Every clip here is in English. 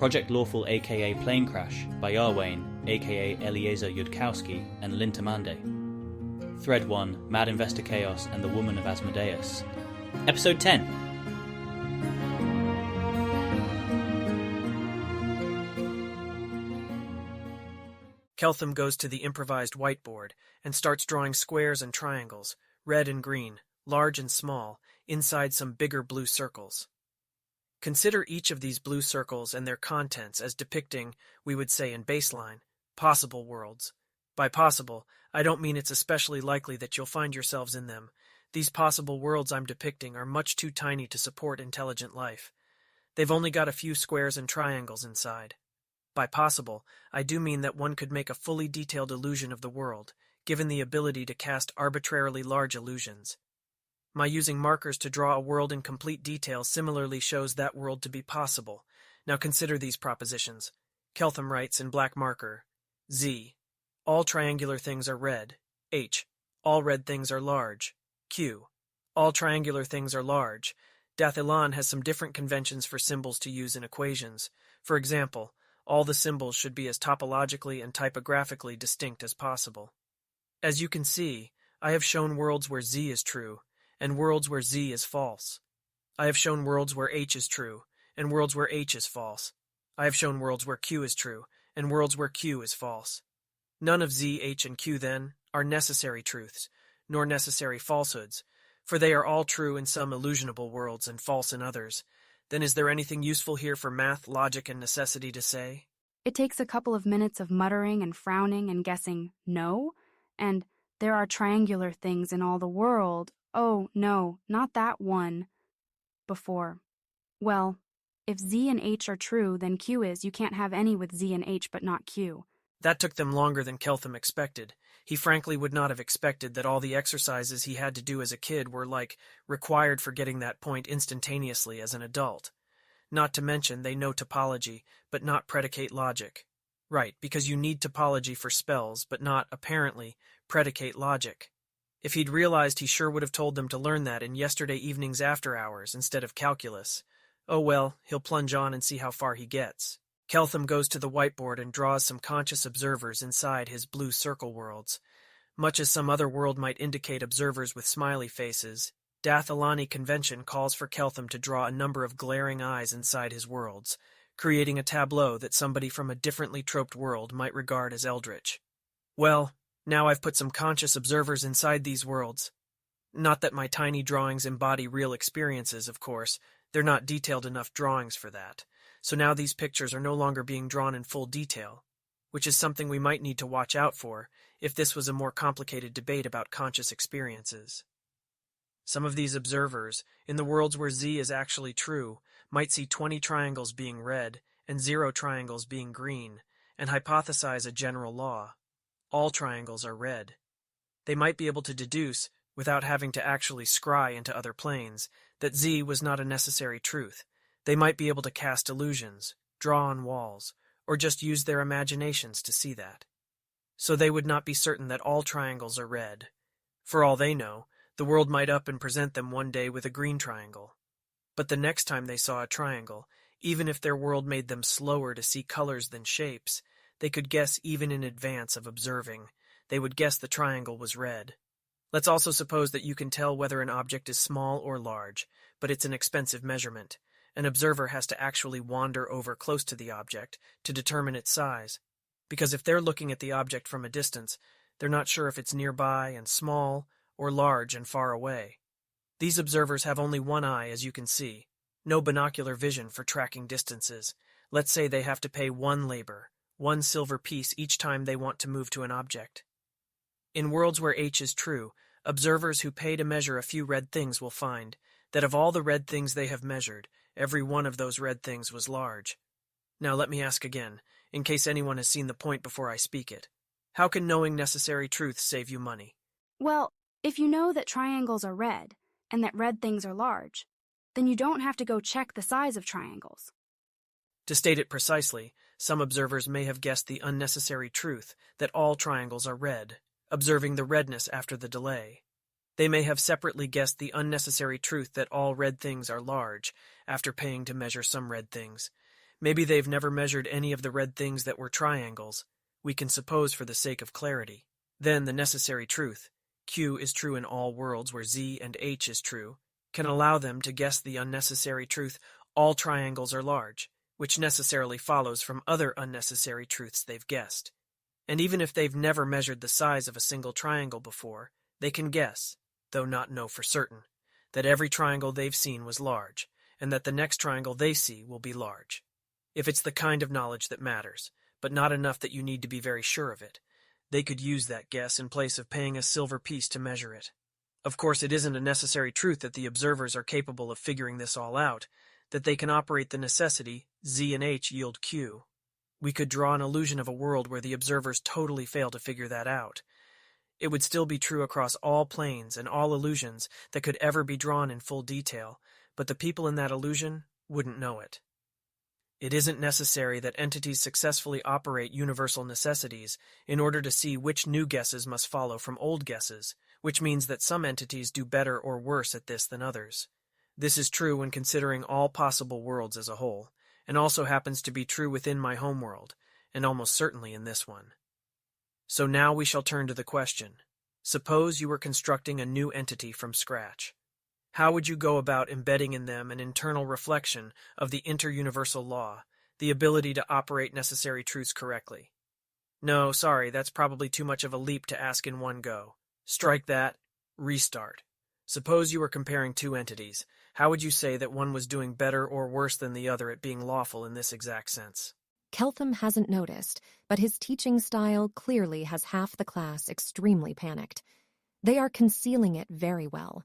Project Lawful aka Planecrash by Yarwain aka Eliezer Yudkowsky and Lintamande. Thread 1, Mad Investor Chaos and the Woman of Asmodeus. Episode 10. Keltham goes to the improvised whiteboard and starts drawing squares and triangles, red and green, large and small, inside some bigger blue circles. Consider each of these blue circles and their contents as depicting, we would say in baseline, possible worlds. By possible, I don't mean it's especially likely that you'll find yourselves in them. These possible worlds I'm depicting are much too tiny to support intelligent life. They've only got a few squares and triangles inside. By possible, I do mean that one could make a fully detailed illusion of the world, given the ability to cast arbitrarily large illusions. My using markers to draw a world in complete detail similarly shows that world to be possible. Now consider these propositions. Keltham writes in black marker, Z. All triangular things are red. H. All red things are large. Q. All triangular things are large. Dathilan has some different conventions for symbols to use in equations. For example, all the symbols should be as topologically and typographically distinct as possible. As you can see, I have shown worlds where Z is true, and worlds where Z is false. I have shown worlds where H is true, and worlds where H is false. I have shown worlds where Q is true, and worlds where Q is false. None of Z, H, and Q, then, are necessary truths, nor necessary falsehoods, for they are all true in some illusionable worlds and false in others. Then is there anything useful here for math, logic, and necessity to say? It takes a couple of minutes of muttering and frowning and guessing no, and there are triangular things in all the world. Oh, no, not that one. Before. Well, if Z and H are true, then Q is. You can't have any with Z and H but not Q. That took them longer than Keltham expected. He frankly would not have expected that all the exercises he had to do as a kid were, required for getting that point instantaneously as an adult. Not to mention they know topology, but not predicate logic. Right, because you need topology for spells, but not, apparently, predicate logic. If he'd realized, he sure would have told them to learn that in yesterday evening's after hours instead of calculus. Oh well, he'll plunge on and see how far he gets. Keltham goes to the whiteboard and draws some conscious observers inside his blue circle worlds. Much as some other world might indicate observers with smiley faces, Dathilani convention calls for Keltham to draw a number of glaring eyes inside his worlds, creating a tableau that somebody from a differently troped world might regard as eldritch. Well, now I've put some conscious observers inside these worlds. Not that my tiny drawings embody real experiences, of course. They're not detailed enough drawings for that. So now these pictures are no longer being drawn in full detail, which is something we might need to watch out for if this was a more complicated debate about conscious experiences. Some of these observers, in the worlds where Z is actually true, might see 20 triangles being red and 0 triangles being green, and hypothesize a general law. All triangles are red. They might be able to deduce, without having to actually scry into other planes, that Z was not a necessary truth. They might be able to cast illusions, draw on walls, or just use their imaginations to see that. So they would not be certain that all triangles are red. For all they know, the world might up and present them one day with a green triangle. But the next time they saw a triangle, even if their world made them slower to see colors than shapes, they could guess even in advance of observing. They would guess the triangle was red. Let's also suppose that you can tell whether an object is small or large, but it's an expensive measurement. An observer has to actually wander over close to the object to determine its size, because if they're looking at the object from a distance, they're not sure if it's nearby and small or large and far away. These observers have only one eye, as you can see, no binocular vision for tracking distances. Let's say they have to pay 1 labor, 1 silver piece each time they want to move to an object. In worlds where H is true, observers who pay to measure a few red things will find that of all the red things they have measured, every one of those red things was large. Now let me ask again, in case anyone has seen the point before I speak it. How can knowing necessary truths save you money? Well, if you know that triangles are red, and that red things are large, then you don't have to go check the size of triangles. To state it precisely, some observers may have guessed the unnecessary truth that all triangles are red, observing the redness after the delay. They may have separately guessed the unnecessary truth that all red things are large, after paying to measure some red things. Maybe they've never measured any of the red things that were triangles. We can suppose for the sake of clarity. Then the necessary truth, Q is true in all worlds where Z and H is true, can allow them to guess the unnecessary truth, all triangles are large, which necessarily follows from other unnecessary truths they've guessed. And even if they've never measured the size of a single triangle before, they can guess, though not know for certain, that every triangle they've seen was large, and that the next triangle they see will be large. If it's the kind of knowledge that matters, but not enough that you need to be very sure of it, they could use that guess in place of paying a silver piece to measure it. Of course, it isn't a necessary truth that the observers are capable of figuring this all out, that they can operate the necessity Z and H yield Q. We could draw an illusion of a world where the observers totally fail to figure that out. It would still be true across all planes and all illusions that could ever be drawn in full detail, but the people in that illusion wouldn't know it. It isn't necessary that entities successfully operate universal necessities in order to see which new guesses must follow from old guesses, which means that some entities do better or worse at this than others. This is true when considering all possible worlds as a whole, and also happens to be true within my homeworld, and almost certainly in this one. So now we shall turn to the question. Suppose you were constructing a new entity from scratch. How would you go about embedding in them an internal reflection of the interuniversal law, the ability to operate necessary truths correctly? No, sorry, that's probably too much of a leap to ask in one go. Strike that. Restart. Suppose you were comparing two entities. How would you say that one was doing better or worse than the other at being lawful in this exact sense? Keltham hasn't noticed, but his teaching style clearly has half the class extremely panicked. They are concealing it very well.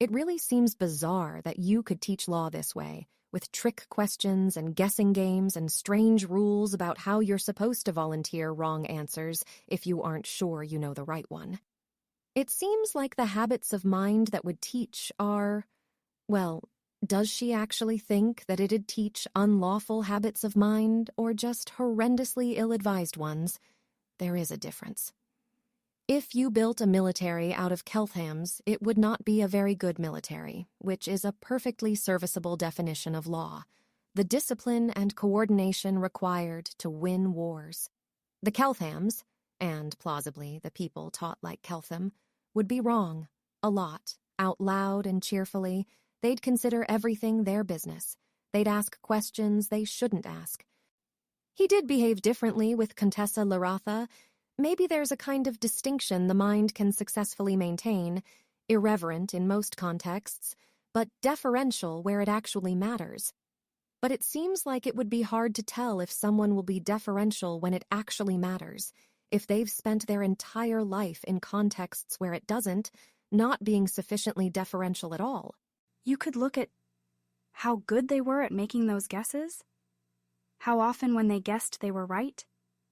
It really seems bizarre that you could teach law this way, with trick questions and guessing games and strange rules about how you're supposed to volunteer wrong answers if you aren't sure you know the right one. It seems like the habits of mind that would teach are, well, does she actually think that it'd teach unlawful habits of mind or just horrendously ill-advised ones? There is a difference. If you built a military out of Kelthams, it would not be a very good military, which is a perfectly serviceable definition of law. The discipline and coordination required to win wars. The Kelthams, and plausibly the people taught like Keltham, would be wrong, a lot, out loud and cheerfully. They'd consider everything their business. They'd ask questions they shouldn't ask. He did behave differently with Contessa Laratha. Maybe there's a kind of distinction the mind can successfully maintain, irreverent in most contexts, but deferential where it actually matters. But it seems like it would be hard to tell if someone will be deferential when it actually matters, if they've spent their entire life in contexts where it doesn't, not being sufficiently deferential at all. You could look at how good they were at making those guesses, how often when they guessed they were right,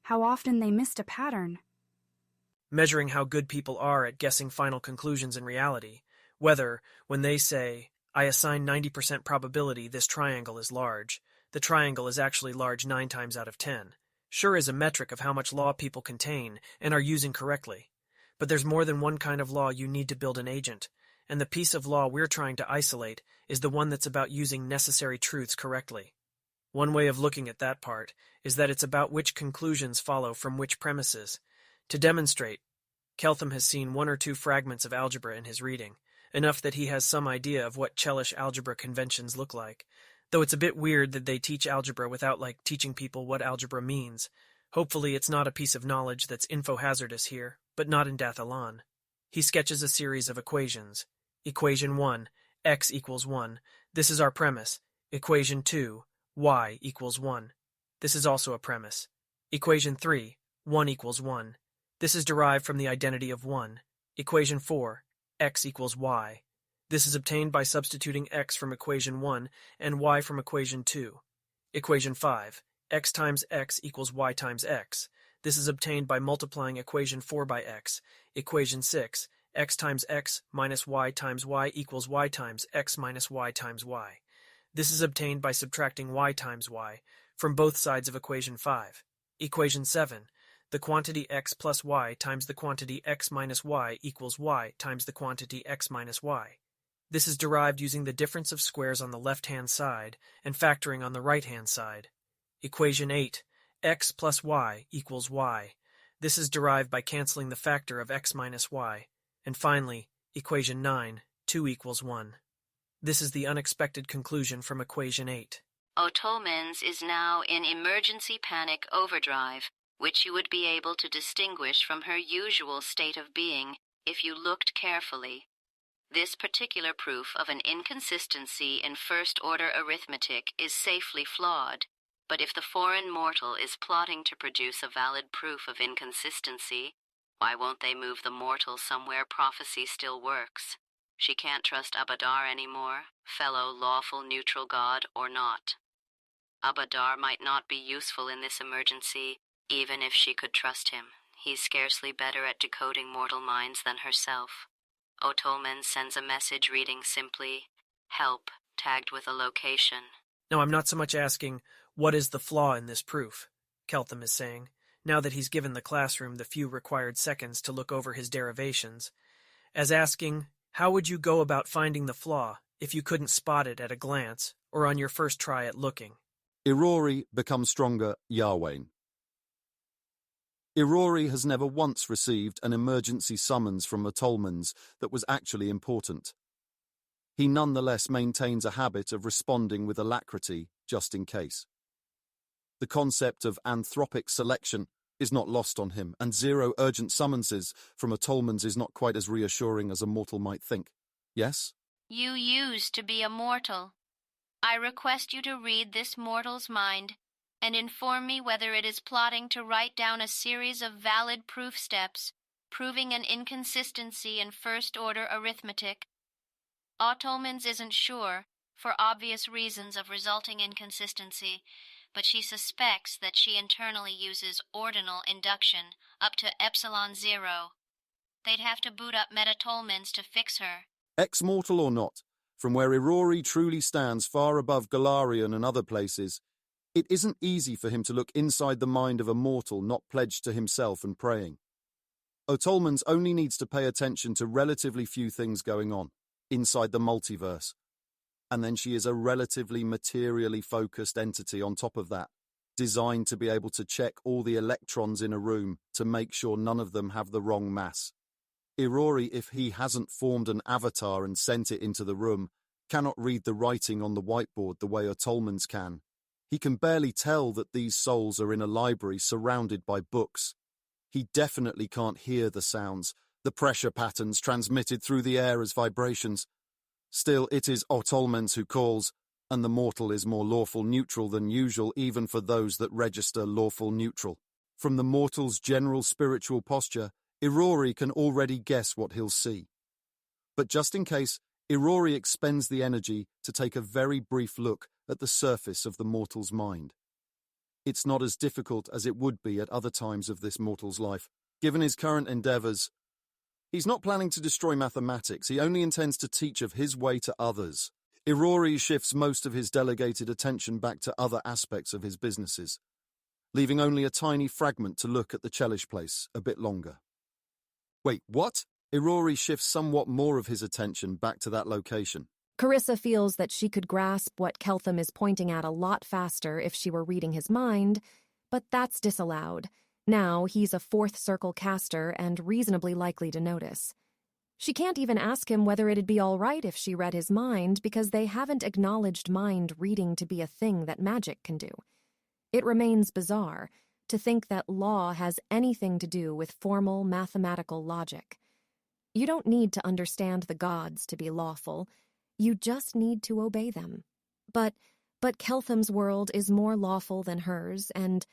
how often they missed a pattern. Measuring how good people are at guessing final conclusions in reality, whether, when they say, I assign 90% probability this triangle is large, the triangle is actually large 9 times out of 10, sure is a metric of how much law people contain and are using correctly. But there's more than one kind of law you need to build an agent, and the piece of law we're trying to isolate is the one that's about using necessary truths correctly. One way of looking at that part is that it's about which conclusions follow from which premises. To demonstrate, Keltham has seen 1 or 2 fragments of algebra in his reading, enough that he has some idea of what Chelish algebra conventions look like, though it's a bit weird that they teach algebra without, teaching people what algebra means. Hopefully it's not a piece of knowledge that's info-hazardous here, but not in Dathalan. He sketches a series of equations. Equation 1, x equals 1. This is our premise. Equation 2, y equals 1. This is also a premise. Equation 3, 1 equals 1. This is derived from the identity of 1. Equation 4, x equals y. This is obtained by substituting x from equation 1 and y from equation 2. Equation 5, x times x equals y times x. This is obtained by multiplying equation 4 by x. Equation 6, x times x minus y times y equals y times x minus y times y. This is obtained by subtracting y times y from both sides of equation 5. Equation 7, the quantity x plus y times the quantity x minus y equals y times the quantity x minus y. This is derived using the difference of squares on the left-hand side and factoring on the right-hand side. Equation 8. X plus y equals y. This is derived by canceling the factor of x minus y. And finally, equation 9. 2 equals 1. This is the unexpected conclusion from equation 8. Otolmens is now in emergency panic overdrive, which you would be able to distinguish from her usual state of being if you looked carefully. This particular proof of an inconsistency in first-order arithmetic is safely flawed, but if the foreign mortal is plotting to produce a valid proof of inconsistency, why won't they move the mortal somewhere prophecy still works? She can't trust Abadar anymore, fellow lawful neutral god or not. Abadar might not be useful in this emergency, even if she could trust him. He's scarcely better at decoding mortal minds than herself. Otolmens sends a message reading simply, "Help," tagged with a location. Now, I'm not so much asking, what is the flaw in this proof? Keltham is saying, now that he's given the classroom the few required seconds to look over his derivations, as asking, how would you go about finding the flaw if you couldn't spot it at a glance or on your first try at looking? Irori becomes stronger, Yarwain. Irori has never once received an emergency summons from Otolmens that was actually important. He nonetheless maintains a habit of responding with alacrity just in case. The concept of anthropic selection is not lost on him, and 0 urgent summonses from Otolmens is not quite as reassuring as a mortal might think. Yes? You used to be a mortal. I request you to read this mortal's mind and inform me whether it is plotting to write down a series of valid proof steps, proving an inconsistency in first-order arithmetic. Otolmens isn't sure, for obvious reasons of resulting inconsistency, but she suspects that she internally uses ordinal induction up to epsilon 0. They'd have to boot up Metatolmens to fix her. Ex-mortal or not, from where Irori truly stands far above Galarian and other places, it isn't easy for him to look inside the mind of a mortal not pledged to himself and praying. Otolmens only needs to pay attention to relatively few things going on inside the multiverse, and then she is a relatively materially focused entity on top of that, designed to be able to check all the electrons in a room to make sure none of them have the wrong mass. Irori, if he hasn't formed an avatar and sent it into the room, cannot read the writing on the whiteboard the way Otolmens can. He can barely tell that these souls are in a library surrounded by books. He definitely can't hear the sounds, the pressure patterns transmitted through the air as vibrations. Still, it is Otolmens who calls, and the mortal is more lawful neutral than usual even for those that register lawful neutral. From the mortal's general spiritual posture, Irori can already guess what he'll see. But just in case, Irori expends the energy to take a very brief look at the surface of the mortal's mind. It's not as difficult as it would be at other times of this mortal's life. Given his current endeavors, he's not planning to destroy mathematics, he only intends to teach of his way to others. Irori shifts most of his delegated attention back to other aspects of his businesses, leaving only a tiny fragment to look at the Chelish place a bit longer. Wait, what? Irori shifts somewhat more of his attention back to that location. Carissa feels that she could grasp what Keltham is pointing at a lot faster if she were reading his mind, but that's disallowed. Now he's a fourth circle caster and reasonably likely to notice. She can't even ask him whether it'd be all right if she read his mind because they haven't acknowledged mind reading to be a thing that magic can do. It remains bizarre to think that law has anything to do with formal mathematical logic. You don't need to understand the gods to be lawful. You just need to obey them. But Keltham's world is more lawful than hers, and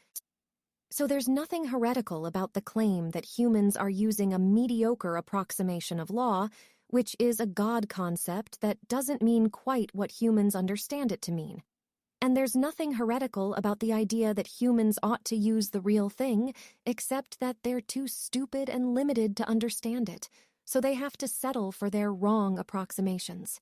so there's nothing heretical about the claim that humans are using a mediocre approximation of law, which is a god concept that doesn't mean quite what humans understand it to mean. And there's nothing heretical about the idea that humans ought to use the real thing, except that they're too stupid and limited to understand it, so they have to settle for their wrong approximations.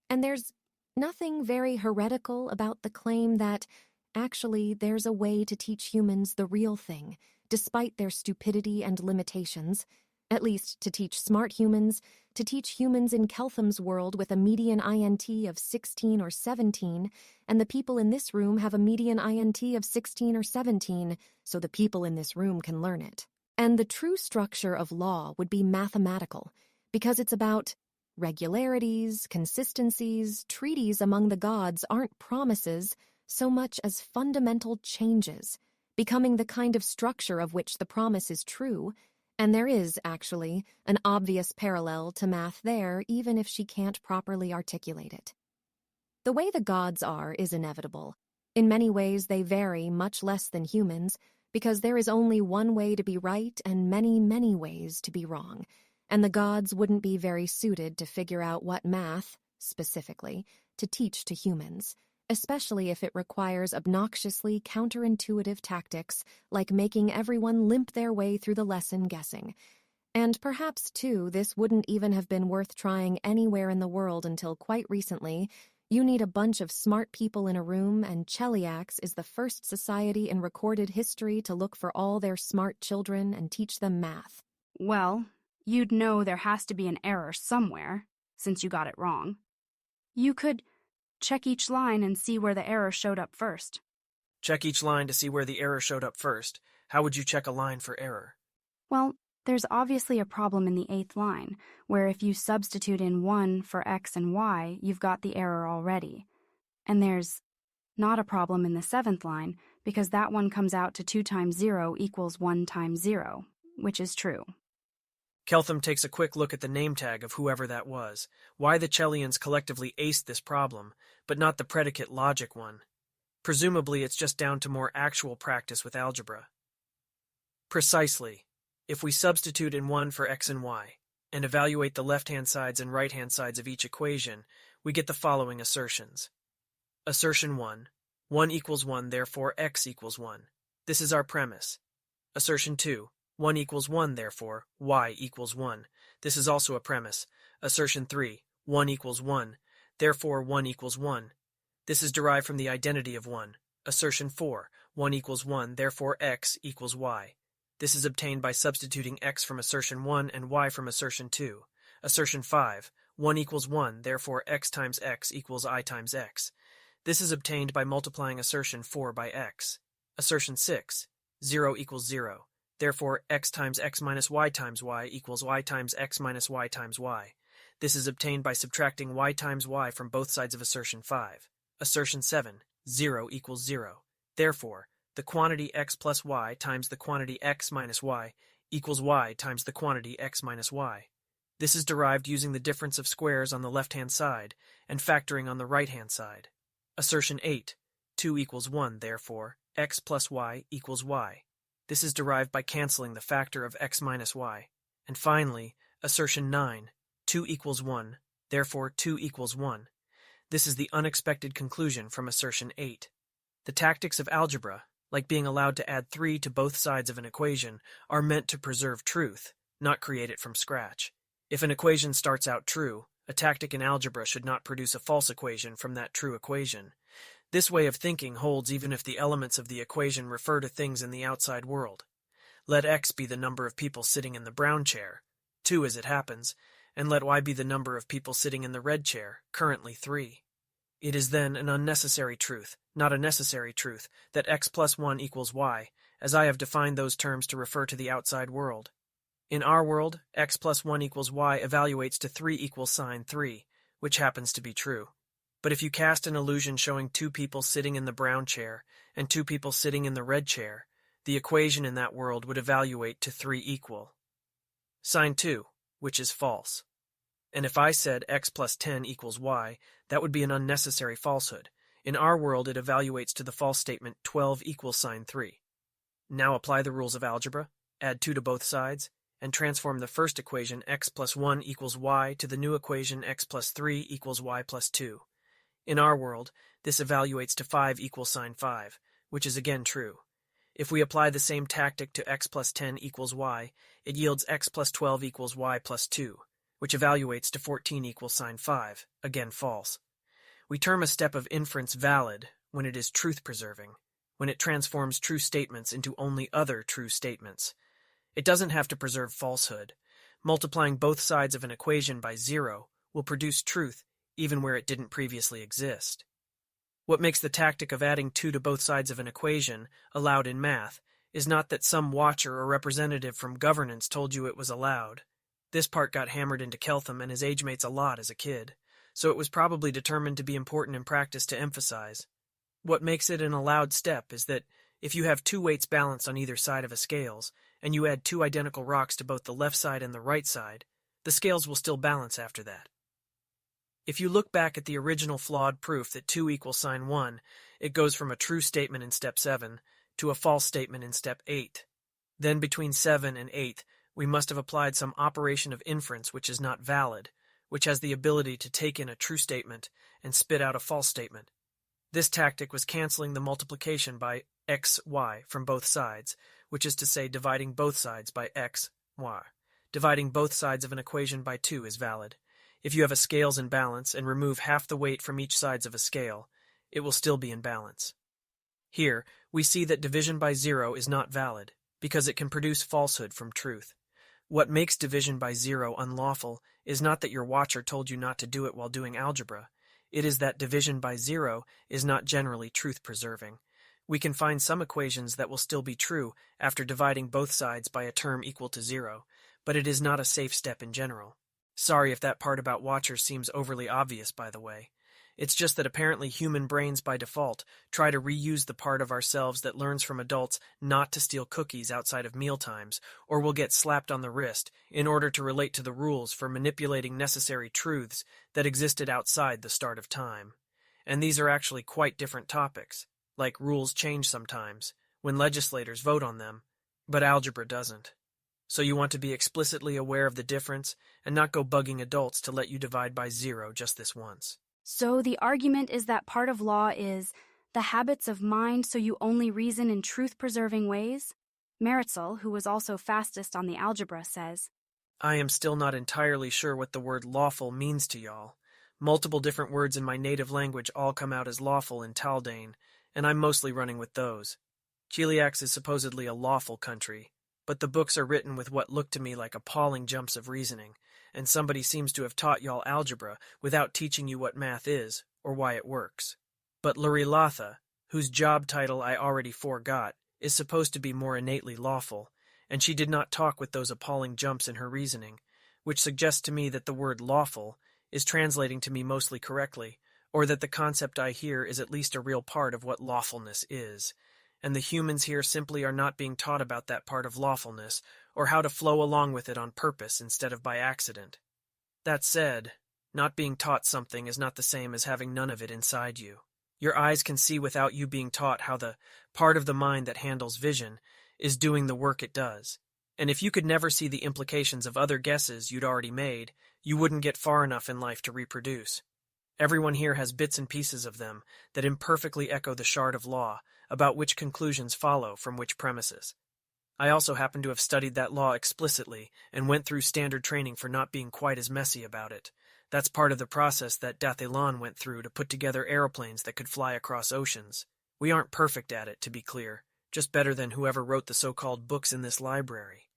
And there's nothing very heretical about the claim that, actually, there's a way to teach humans the real thing, despite their stupidity and limitations, At least to teach smart humans, to teach humans in Keltham's world with a median INT of 16 or 17, and the people in this room have a median INT of 16 or 17, so the people in this room can learn it. And the true structure of law would be mathematical, because it's about regularities, consistencies, treaties among the gods aren't promises so much as fundamental changes, becoming the kind of structure of which the promise is true. And there is, actually, an obvious parallel to math there, even if she can't properly articulate it. The way the gods are is inevitable. In many ways, they vary much less than humans, because there is only one way to be right and many, many ways to be wrong, and the gods wouldn't be very suited to figure out what math, specifically, to teach to humans, especially if it requires obnoxiously counterintuitive tactics like making everyone limp their way through the lesson guessing. And perhaps, too, this wouldn't even have been worth trying anywhere in the world until quite recently. You need a bunch of smart people in a room, and Cheliax is the first society in recorded history to look for all their smart children and teach them math. Well, you'd know there has to be an error somewhere, since you got it wrong. You could check each line and see where the error showed up first. Check each line to see where the error showed up first. How would you check a line for error? Well, there's obviously a problem in the 8th line, where if you substitute in 1 for x and y, you've got the error already. And there's not a problem in the 7th line, because that one comes out to 2 times 0 equals 1 times 0, which is true. Keltham takes a quick look at the name tag of whoever that was. Why the Chelians collectively aced this problem, but not the predicate logic one. Presumably it's just down to more actual practice with algebra. Precisely. If we substitute in 1 for x and y, and evaluate the left-hand sides and right-hand sides of each equation, we get the following assertions. Assertion 1. 1 equals 1, therefore x equals 1. This is our premise. Assertion 2. 1 equals 1, therefore y equals 1. This is also a premise. Assertion 3. 1 equals 1, therefore 1 equals 1. This is derived from the identity of 1. Assertion 4. 1 equals 1, therefore x equals y. This is obtained by substituting x from assertion 1 and y from assertion 2. Assertion 5. 1 equals 1, therefore x times x equals I times x. This is obtained by multiplying assertion 4 by x. Assertion 6. 0 equals 0. Therefore, x times x minus y times y equals y times x minus y times y. This is obtained by subtracting y times y from both sides of assertion 5. Assertion 7. 0 equals 0. Therefore, the quantity x plus y times the quantity x minus y equals y times the quantity x minus y. This is derived using the difference of squares on the left-hand side and factoring on the right-hand side. Assertion 8. 2 equals 1, therefore, x plus y equals y. This is derived by canceling the factor of x minus y. And finally, assertion 9. 2 equals 1, therefore 2 equals 1. This is the unexpected conclusion from assertion 8. The tactics of algebra, like being allowed to add 3 to both sides of an equation, are meant to preserve truth, not create it from scratch. If an equation starts out true, a tactic in algebra should not produce a false equation from that true equation. This way of thinking holds even if the elements of the equation refer to things in the outside world. Let x be the number of people sitting in the brown chair, 2 as it happens, and let y be the number of people sitting in the red chair, currently 3. It is then an unnecessary truth, not a necessary truth, that x plus 1 equals y, as I have defined those terms to refer to the outside world. In our world, x plus 1 equals y evaluates to 3 equals sine 3, which happens to be true. But if you cast an illusion showing 2 people sitting in the brown chair and 2 people sitting in the red chair, the equation in that world would evaluate to 3 equal. Sine 2, which is false. And if I said x plus 10 equals y, that would be an unnecessary falsehood. In our world, it evaluates to the false statement 12 equals sine 3. Now apply the rules of algebra, add 2 to both sides, and transform the first equation x plus 1 equals y to the new equation x plus 3 equals y plus 2. In our world, this evaluates to 5 equals sine 5, which is again true. If we apply the same tactic to x plus 10 equals y, it yields x plus 12 equals y plus 2, which evaluates to 14 equals sine 5, again false. We term a step of inference valid when it is truth-preserving, when it transforms true statements into only other true statements. It doesn't have to preserve falsehood, Multiplying both sides of an equation by 0 will produce truth even where it didn't previously exist. What makes the tactic of adding 2 to both sides of an equation allowed in math is not that some watcher or representative from governance told you it was allowed. This part got hammered into Keltham and his age mates a lot as a kid, so it was probably determined to be important in practice to emphasize. What makes it an allowed step is that if you have 2 weights balanced on either side of a scales, and you add 2 identical rocks to both the left side and the right side, the scales will still balance after that. If you look back at the original flawed proof that 2 equals sine 1, it goes from a true statement in step 7 to a false statement in step 8. Then between 7 and 8, we must have applied some operation of inference which is not valid, which has the ability to take in a true statement and spit out a false statement. This tactic was canceling the multiplication by x, y from both sides, which is to say dividing both sides by x, y. Dividing both sides of an equation by 2 is valid. If you have a scales in balance and remove half the weight from each sides of a scale, it will still be in balance. Here, we see that division by 0 is not valid, because it can produce falsehood from truth. What makes division by 0 unlawful is not that your watcher told you not to do it while doing algebra. It is that division by 0 is not generally truth-preserving. We can find some equations that will still be true after dividing both sides by a term equal to 0, but it is not a safe step in general. Sorry if that part about watchers seems overly obvious, by the way. It's just that apparently human brains by default try to reuse the part of ourselves that learns from adults not to steal cookies outside of mealtimes, or will get slapped on the wrist in order to relate to the rules for manipulating necessary truths that existed outside the start of time. And these are actually quite different topics, like rules change sometimes, when legislators vote on them, but algebra doesn't. So you want to be explicitly aware of the difference and not go bugging adults to let you divide by 0 just this once. So the argument is that part of law is the habits of mind so you only reason in truth-preserving ways? Maritzel, who was also fastest on the algebra, says, I am still not entirely sure what the word lawful means to y'all. Multiple different words in my native language all come out as lawful in Taldane, and I'm mostly running with those. Chiliax is supposedly a lawful country, but the books are written with what look to me like appalling jumps of reasoning, and somebody seems to have taught y'all algebra without teaching you what math is or why it works. But Lurilatha, whose job title I already forgot, is supposed to be more innately lawful, and she did not talk with those appalling jumps in her reasoning, which suggests to me that the word lawful is translating to me mostly correctly, or that the concept I hear is at least a real part of what lawfulness is, and the humans here simply are not being taught about that part of lawfulness, or how to flow along with it on purpose instead of by accident. That said, not being taught something is not the same as having none of it inside you. Your eyes can see without you being taught how the part of the mind that handles vision is doing the work it does. And if you could never see the implications of other guesses you'd already made, you wouldn't get far enough in life to reproduce. Everyone here has bits and pieces of them that imperfectly echo the shard of law about which conclusions follow from which premises. I also happen to have studied that law explicitly and went through standard training for not being quite as messy about it. That's part of the process that Dathilan went through to put together aeroplanes that could fly across oceans. We aren't perfect at it, to be clear, just better than whoever wrote the so-called books in this library.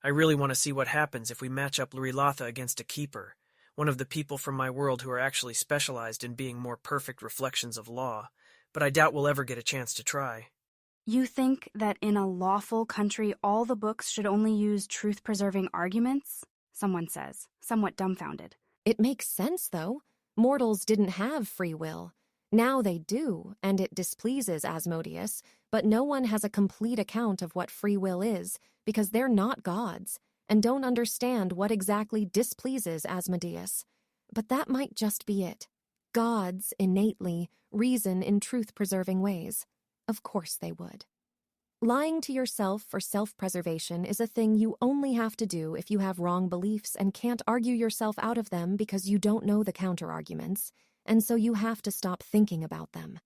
I really want to see what happens if we match up Lurilatha against a keeper, one of the people from my world who are actually specialized in being more perfect reflections of law, but I doubt we'll ever get a chance to try. You think that in a lawful country all the books should only use truth-preserving arguments? Someone says, somewhat dumbfounded. It makes sense, though. Mortals didn't have free will. Now they do, and it displeases Asmodeus, but no one has a complete account of what free will is, because they're not gods, and don't understand what exactly displeases Asmodeus. But that might just be it. Gods, innately, reason in truth-preserving ways. Of course they would. Lying to yourself for self-preservation is a thing you only have to do if you have wrong beliefs and can't argue yourself out of them because you don't know the counter-arguments, and so you have to stop thinking about them.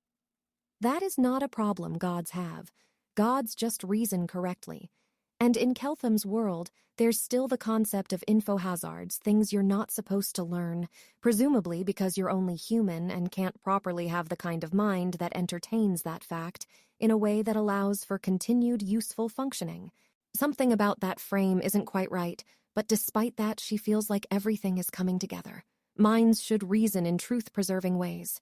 That is not a problem gods have. Gods just reason correctly. And in Keltham's world, there's still the concept of info-hazards, things you're not supposed to learn, presumably because you're only human and can't properly have the kind of mind that entertains that fact in a way that allows for continued useful functioning. Something about that frame isn't quite right, But despite that, she feels like everything is coming together. Minds should reason in truth-preserving ways.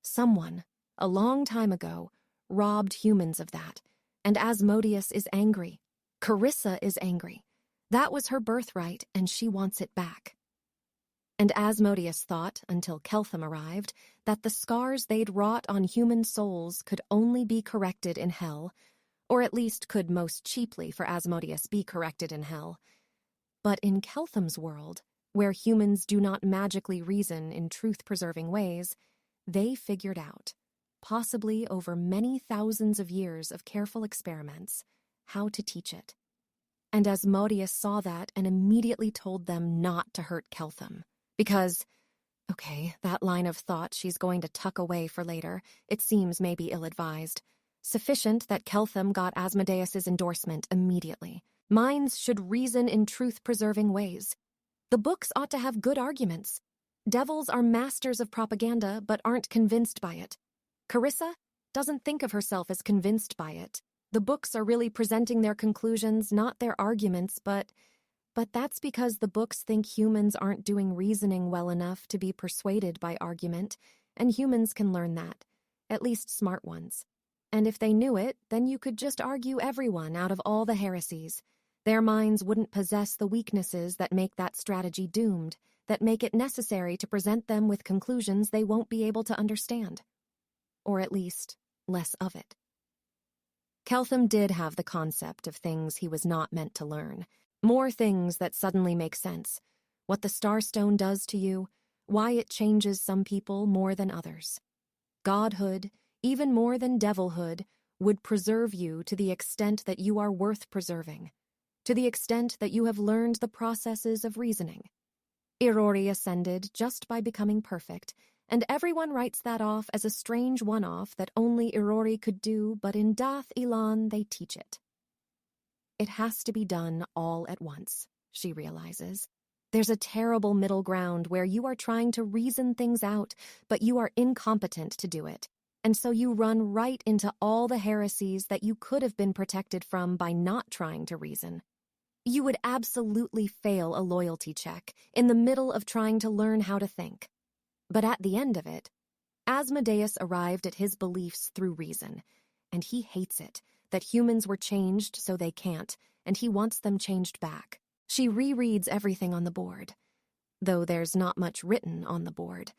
Someone, a long time ago, robbed humans of that, and Asmodeus is angry. Carissa is angry. That was her birthright, and she wants it back. And Asmodeus thought, until Keltham arrived, that the scars they'd wrought on human souls could only be corrected in hell, or at least could most cheaply for Asmodeus be corrected in hell. But in Keltham's world, where humans do not magically reason in truth-preserving ways, they figured out, possibly over many thousands of years of careful experiments, how to teach it. And Asmodeus saw that and immediately told them not to hurt Keltham. Because, okay, that line of thought she's going to tuck away for later, it seems maybe ill-advised. Sufficient that Keltham got Asmodeus's endorsement immediately. Minds should reason in truth-preserving ways. The books ought to have good arguments. Devils are masters of propaganda but aren't convinced by it. Carissa doesn't think of herself as convinced by it. The books are really presenting their conclusions, not their arguments, but that's because the books think humans aren't doing reasoning well enough to be persuaded by argument, and humans can learn that, at least smart ones. And if they knew it, then you could just argue everyone out of all the heresies. Their minds wouldn't possess the weaknesses that make that strategy doomed, that make it necessary to present them with conclusions they won't be able to understand. Or at least, less of it. Keltham did have the concept of things he was not meant to learn. More things that suddenly make sense. What the Starstone does to you, why it changes some people more than others. Godhood, even more than devilhood, would preserve you to the extent that you are worth preserving, to the extent that you have learned the processes of reasoning. Irori ascended just by becoming perfect, and everyone writes that off as a strange one-off that only Irori could do, but in Dath Ilan they teach it. It has to be done all at once, she realizes. There's a terrible middle ground where you are trying to reason things out, but you are incompetent to do it, and so you run right into all the heresies that you could have been protected from by not trying to reason. You would absolutely fail a loyalty check in the middle of trying to learn how to think. But at the end of it, Asmodeus arrived at his beliefs through reason, and he hates it, that humans were changed so they can't, and he wants them changed back. She rereads everything on the board, though there's not much written on the board.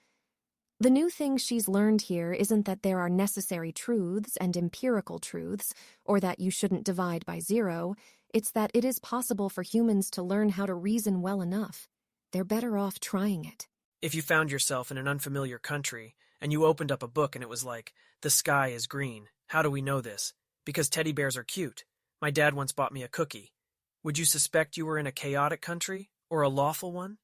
The new thing she's learned here isn't that there are necessary truths and empirical truths, or that you shouldn't divide by zero. It's that it is possible for humans to learn how to reason well enough. They're better off trying it. If you found yourself in an unfamiliar country, and you opened up a book and it was like, the sky is green. How do we know this? Because teddy bears are cute. My dad once bought me a cookie. Would you suspect you were in a chaotic country, or a lawful one?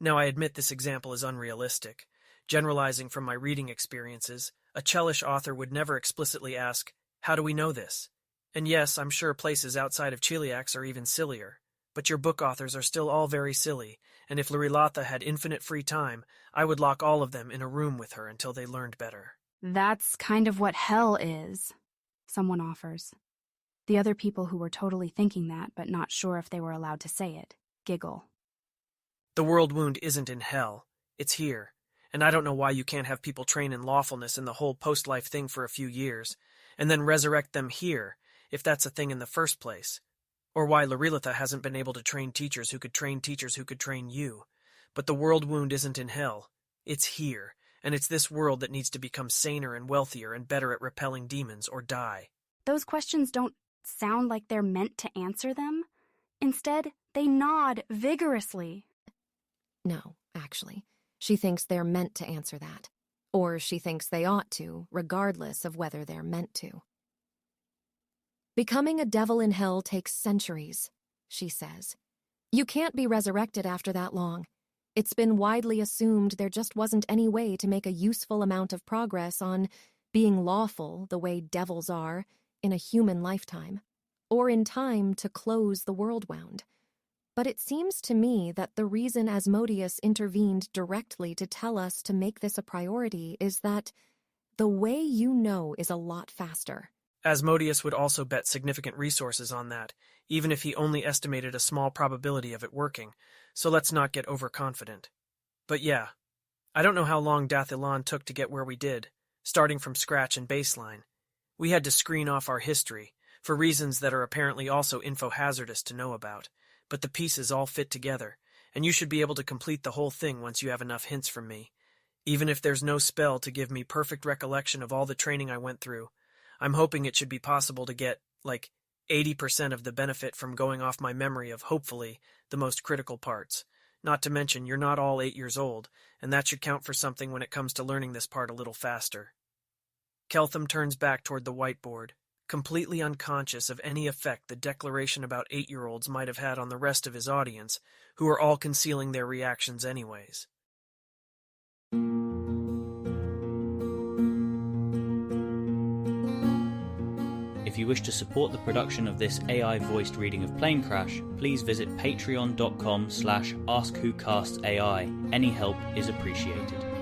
Now, I admit this example is unrealistic. Generalizing from my reading experiences, a Chelish author would never explicitly ask, how do we know this? And yes, I'm sure places outside of Cheliax are even sillier. But your book authors are still all very silly, and if Lurilata had infinite free time, I would lock all of them in a room with her until they learned better. That's kind of what hell is, someone offers. The other people who were totally thinking that, but not sure if they were allowed to say it, giggle. The world wound isn't in hell. It's here. And I don't know why you can't have people train in lawfulness and the whole post-life thing for a few years, and then resurrect them here, if that's a thing in the first place. Or why Lurilata hasn't been able to train teachers who could train teachers who could train you. But the world wound isn't in hell. It's here, and it's this world that needs to become saner and wealthier and better at repelling demons or die. Those questions don't sound like they're meant to answer them. Instead, they nod vigorously. No, actually. She thinks they're meant to answer that. Or she thinks they ought to, regardless of whether they're meant to. Becoming a devil in hell takes centuries, she says. You can't be resurrected after that long. It's been widely assumed there just wasn't any way to make a useful amount of progress on being lawful the way devils are in a human lifetime, or in time to close the world wound. But it seems to me that the reason Asmodeus intervened directly to tell us to make this a priority is that the way you know is a lot faster. Asmodeus would also bet significant resources on that, even if he only estimated a small probability of it working, so let's not get overconfident. But yeah, I don't know how long Dathilan took to get where we did, starting from scratch and baseline. We had to screen off our history, for reasons that are apparently also info-hazardous to know about, but the pieces all fit together, and you should be able to complete the whole thing once you have enough hints from me. Even if there's no spell to give me perfect recollection of all the training I went through, I'm hoping it should be possible to get, 80% of the benefit from going off my memory of, hopefully, the most critical parts. Not to mention, you're not all 8 years old, and that should count for something when it comes to learning this part a little faster. Keltham turns back toward the whiteboard, completely unconscious of any effect the declaration about 8-year-olds might have had on the rest of his audience, who are all concealing their reactions anyways. If you wish to support the production of this AI-voiced reading of Planecrash, please visit patreon.com/AskWhoCastsAI. Any help is appreciated.